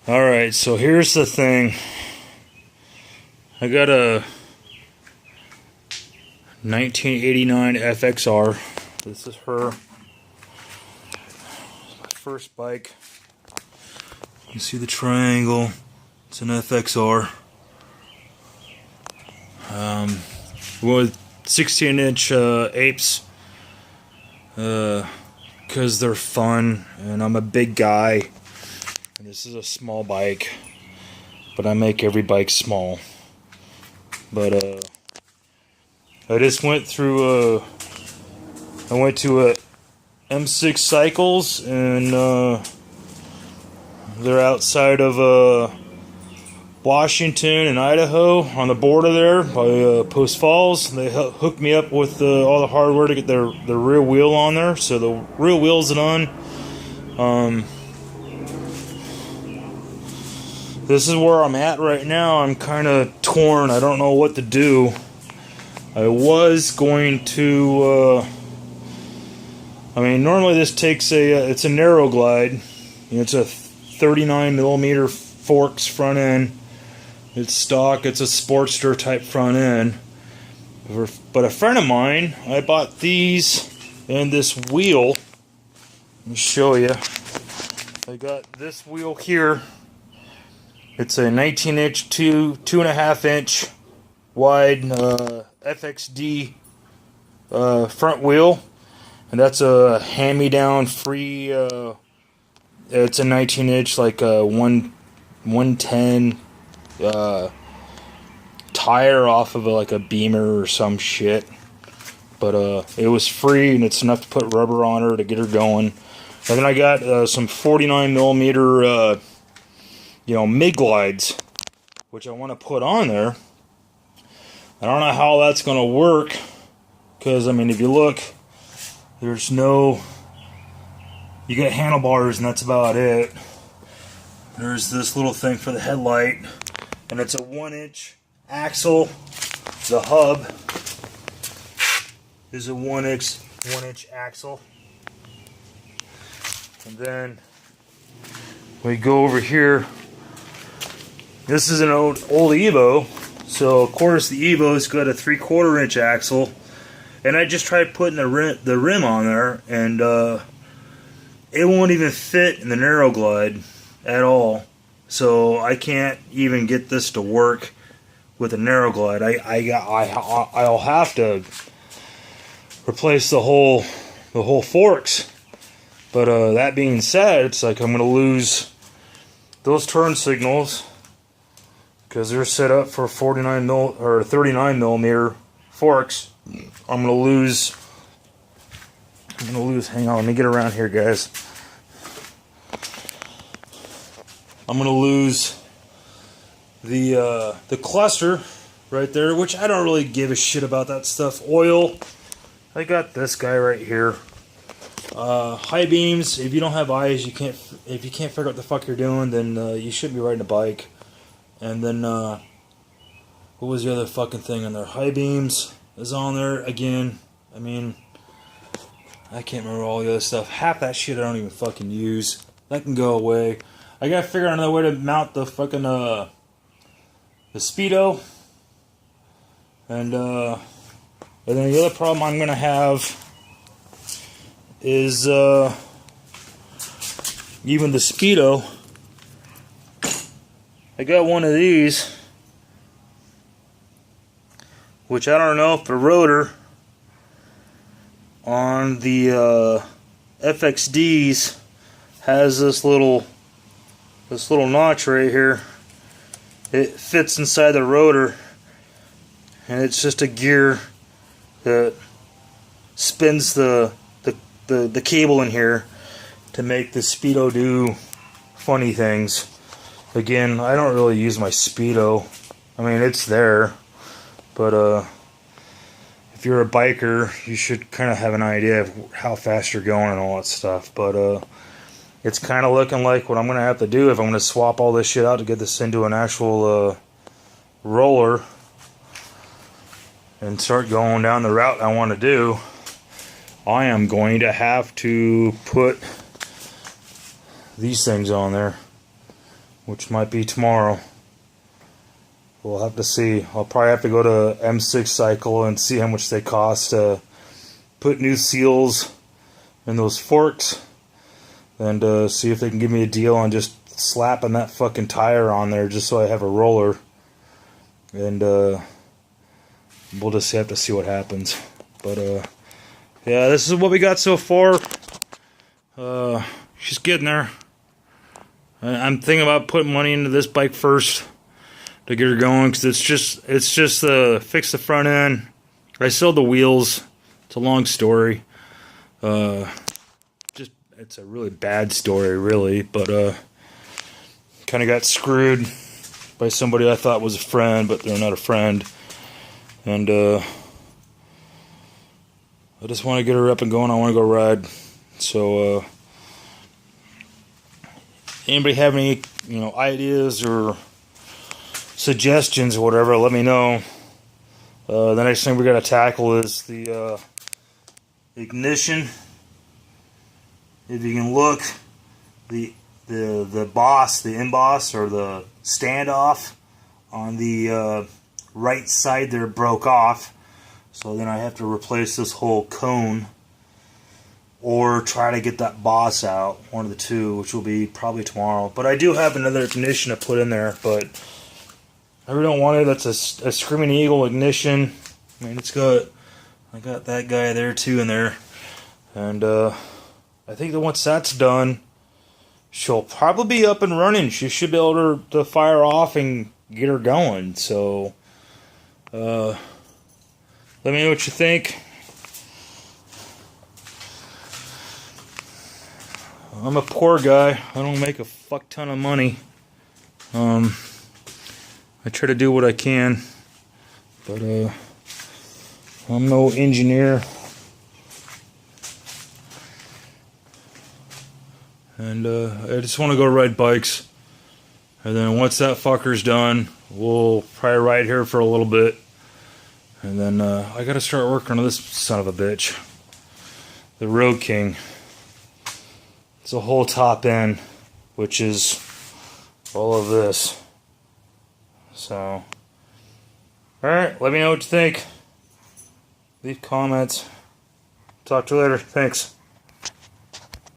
Alright, so here's the thing. I got a 1989 FiXeR. This is her. My first bike. You see the triangle. It's an FiXeR. With 16-inch apes. Because they're fun, and I'm a big guy. And this is a small bike, but I make every bike small. But I just went through I went to M6 Cycles, and they're outside of Washington and Idaho on the border there by Post Falls. They hooked me up with all the hardware to get the rear wheel on there. So the rear wheel's on. This is where I'm at right now. I'm kind of torn. I don't know what to do. I was going to normally this takes it's a narrow glide. It's a 39mm forks front end. It's stock. It's a Sportster type front end. But a friend of mine, I bought these and this wheel. Let me show you. I got this wheel here. It's a 19-inch, 2.5-inch wide FXD front wheel, and that's a hand-me-down free. It's a 19-inch, like a 110 tire off of like a Beamer or some shit. But it was free, and it's enough to put rubber on her to get her going. And then I got some 49mm. MIG glides, which I want to put on there. I don't know how that's going to work, because if you look, there's no, you got handlebars and that's about it. There's this little thing for the headlight, and it's a 1-inch axle. The hub is a 1-inch axle. And then we go over here. This is an old Evo, so of course the Evo's got a 3/4-inch axle, and I just tried putting the rim on there, and it won't even fit in the narrow glide at all. So I can't even get this to work with a narrow glide. I'll have to replace the whole forks. But that being said, it's like I'm gonna lose those turn signals, because they're set up for 39mm forks. I'm gonna lose. Hang on, let me get around here, guys. I'm gonna lose the cluster right there, which I don't really give a shit about that stuff. Oil. I got this guy right here. High beams. If you don't have eyes, if you can't figure out what the fuck you're doing, then you shouldn't be riding a bike. And then, what was the other fucking thing on there? High beams is on there again. I can't remember all the other stuff. Half that shit I don't even fucking use. That can go away. I gotta figure out another way to mount the fucking, the Speedo. And then the other problem I'm gonna have is, even the Speedo. I got one of these, which I don't know if the rotor on the FXDs has this little notch right here. It fits inside the rotor, and it's just a gear that spins the cable in here to make the Speedo do funny things. Again, I don't really use my Speedo. It's there, but if you're a biker, you should kind of have an idea of how fast you're going and all that stuff. But it's kind of looking like what I'm going to have to do if I'm going to swap all this shit out to get this into an actual roller and start going down the route I want to do. I am going to have to put these things on there. which might be tomorrow. We'll have to see. I'll probably have to go to M6 Cycle and see how much they cost to put new seals in those forks, and see if they can give me a deal on just slapping that fucking tire on there just so I have a roller. And we'll just have to see what happens. But yeah, this is what we got so far. She's getting there. I'm thinking about putting money into this bike first to get her going, because it's just fix the front end. I sold the wheels. It's a long story. It's a really bad story, really, but kind of got screwed by somebody I thought was a friend, but they're not a friend. And I just want to get her up and going. I want to go ride. So anybody have any ideas or suggestions or whatever, let me know. The next thing we got to tackle is the ignition. If you can look, the boss, the emboss, or the standoff on the right side there broke off. So then I have to replace this whole cone, or try to get that boss out, one of the two, which will be probably tomorrow. But I do have another ignition to put in there, but I really don't want it. That's a Screaming Eagle ignition. I mean, I got that guy there too in there. And I think that once that's done, she'll probably be up and running. She should be able to fire off and get her going. So let me know what you think. I'm a poor guy. I don't make a fuck ton of money. I try to do what I can, but I'm no engineer. And I just want to go ride bikes. And then once that fucker's done, we'll probably ride here for a little bit. And then I gotta start working on this son of a bitch. The Road King. It's a whole top end, which is all of this. So, alright, let me know what you think. Leave comments. Talk to you later. Thanks.